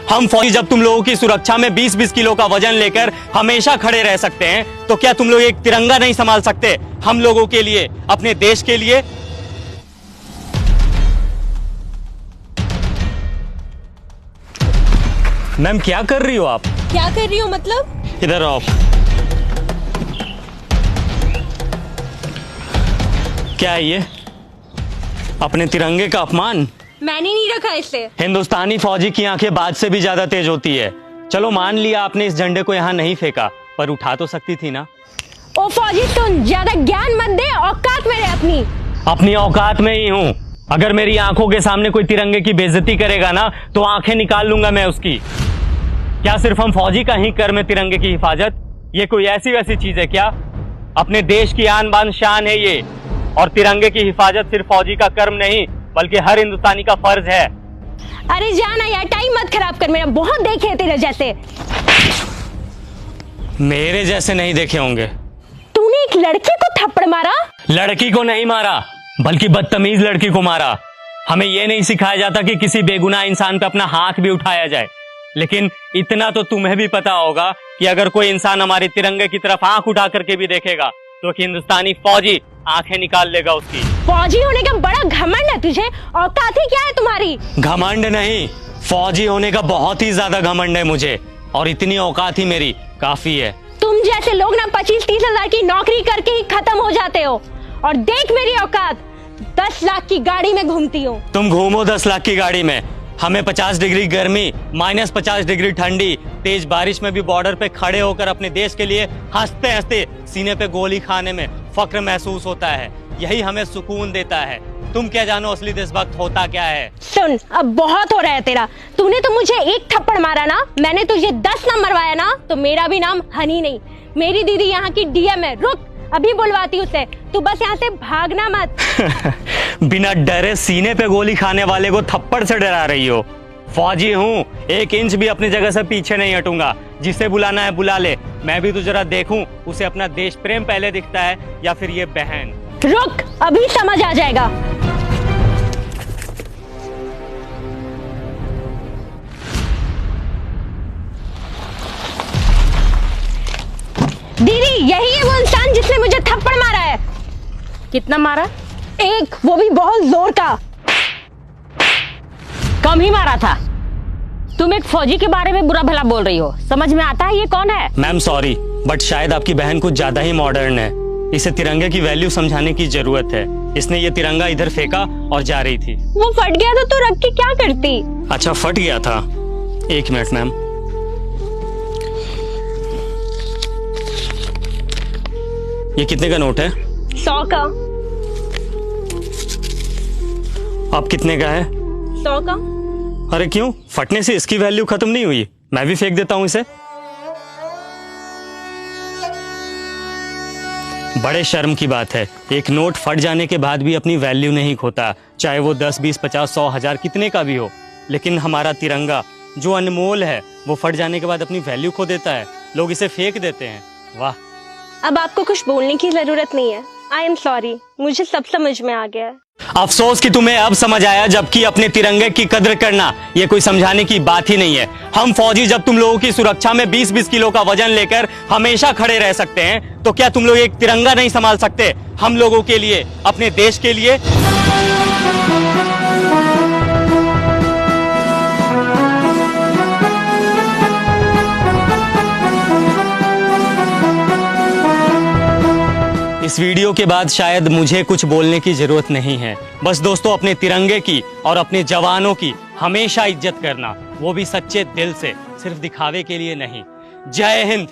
हम फौजी जब तुम लोगों की सुरक्षा में 20-20 किलो का वजन लेकर हमेशा खड़े रह सकते हैं, तो क्या तुम लोग एक तिरंगा नहीं संभाल सकते हम लोगों के लिए, अपने देश के लिए? मैम क्या कर रही हो आप? क्या कर रही हो मतलब? इधर आओ। क्या है ये? अपने तिरंगे का अपमान? मैंने नहीं रखा इसे। हिंदुस्तानी फौजी की आंखें बाज से भी ज्यादा तेज होती है। चलो मान लिया आपने इस झंडे को यहाँ नहीं फेंका, पर उठा तो सकती थी ना। ओ फौजी तुम ज्यादा ज्ञान मत दे, औकात में रह अपनी औकात में ही हूँ। अगर मेरी आंखों के सामने कोई तिरंगे की बेइज्जती करेगा ना, तो आंखें निकाल लूंगा मैं उसकी। क्या सिर्फ हम फौजी का ही कर्म है तिरंगे की हिफाजत? ये कोई ऐसी वैसी चीज है क्या? अपने देश की आन बान शान है ये, और तिरंगे की हिफाजत सिर्फ फौजी का कर्म नहीं बल्कि हर हिंदुस्तानी का फर्ज है। अरे जाना यार, टाइम मत खराब कर मेरा, बहुत देखे हैं तेरे जैसे। मेरे जैसे नहीं देखे होंगे। तूने एक लड़की को थप्पड़ मारा? लड़की को नहीं मारा, बल्कि बदतमीज लड़की को मारा। हमें यह नहीं सिखाया जाता कि किसी बेगुनाह इंसान पे अपना हाथ भी उठाया जाए, लेकिन इतना तो तुम्हें भी पता होगा कि अगर कोई इंसान हमारे तिरंगे की तरफ आंख उठा करके भी देखेगा तो हिंदुस्तानी फौजी आंखें निकाल लेगा उसकी। फौजी होने का बड़ा घमंड है तुझे, औकात ही क्या है तुम्हारी? घमंड नहीं, फौजी होने का बहुत ही ज्यादा घमंड है मुझे, और इतनी औकात ही मेरी काफी है। तुम जैसे लोग ना 25-30 हजार की नौकरी करके ही खत्म हो जाते हो, और देख मेरी औकात, 10 लाख की गाड़ी में घूमती हूँ। तुम घूमो 10 लाख की गाड़ी में, हमें 50 डिग्री गर्मी, -50 डिग्री ठंडी, तेज बारिश में भी बॉर्डर पे खड़े होकर अपने देश के लिए हंसते हंसते सीने पे गोली खाने में फक्र महसूस होता है। यही हमें सुकून देता है। तुम क्या जानो असली देशभक्त होता क्या है? सुन, अब बहुत हो रहा है तेरा। तूने तो मुझे एक थप्पड़ मारा ना, मैंने तुझे 10 ना मरवाया ना, तो मेरा भी नाम हनी नहीं। मेरी दीदी यहाँ की डीएम है। रुक, अभी बुलवाती उसे। तू बस यहाँ से भागना मत। बिना डरे सीने पे गोली खाने वाले को थप्पड़ से डरा रही हो? फौजी हूँ, 1 इंच भी अपनी जगह से पीछे नहीं हटूंगा। जिसे बुलाना है बुला ले। मैं भी तो जरा देखूं उसे अपना देश प्रेम पहले दिखता है या फिर ये बहन। रुक, अभी समझ आ जाएगा। दीदी, यही है वो इंसान जिसने मुझे थप्पड़ मारा है। कितना मारा? 1, वो भी बहुत जोर का। कम ही मारा था। तुम एक फौजी के बारे में बुरा भला बोल रही हो, समझ में आता है ये कौन है? मैम सॉरी, बट शायद आपकी बहन कुछ ज्यादा ही मॉडर्न है। इसे तिरंगे की वैल्यू समझाने की जरूरत है। इसने ये तिरंगा इधर फेंका और जा रही थी। वो फट गया तो रख के क्या करती? अच्छा, फट गया था। 1 मिनट मैम। ये कितने का नोट है? 100 का। अब कितने का है? 100 का। अरे क्यों, फटने से इसकी वैल्यू खत्म नहीं हुई? मैं भी फेंक देता हूं इसे। बड़े शर्म की बात है, एक नोट फट जाने के बाद भी अपनी वैल्यू नहीं खोता, चाहे वो 10, 20, 50, 100, 1000 कितने का भी हो। लेकिन हमारा तिरंगा जो अनमोल है, वो फट जाने के बाद अपनी वैल्यू खो देता है। लोग इसे फेंक देते हैं। वाह। अब आपको कुछ बोलने की जरूरत नहीं है। आई एम सॉरी, मुझे सब समझ में आ गया है। अफसोस कि तुम्हें अब समझ आया, जबकि अपने तिरंगे की कद्र करना ये कोई समझाने की बात ही नहीं है। हम फौजी जब तुम लोगों की सुरक्षा में 20-20 किलो का वजन लेकर हमेशा खड़े रह सकते हैं, तो क्या तुम लोग एक तिरंगा नहीं संभाल सकते हम लोगों के लिए, अपने देश के लिए? इस वीडियो के बाद शायद मुझे कुछ बोलने की जरूरत नहीं है। बस दोस्तों, अपने तिरंगे की और अपने जवानों की हमेशा इज्जत करना, वो भी सच्चे दिल से, सिर्फ दिखावे के लिए नहीं। जय हिंद।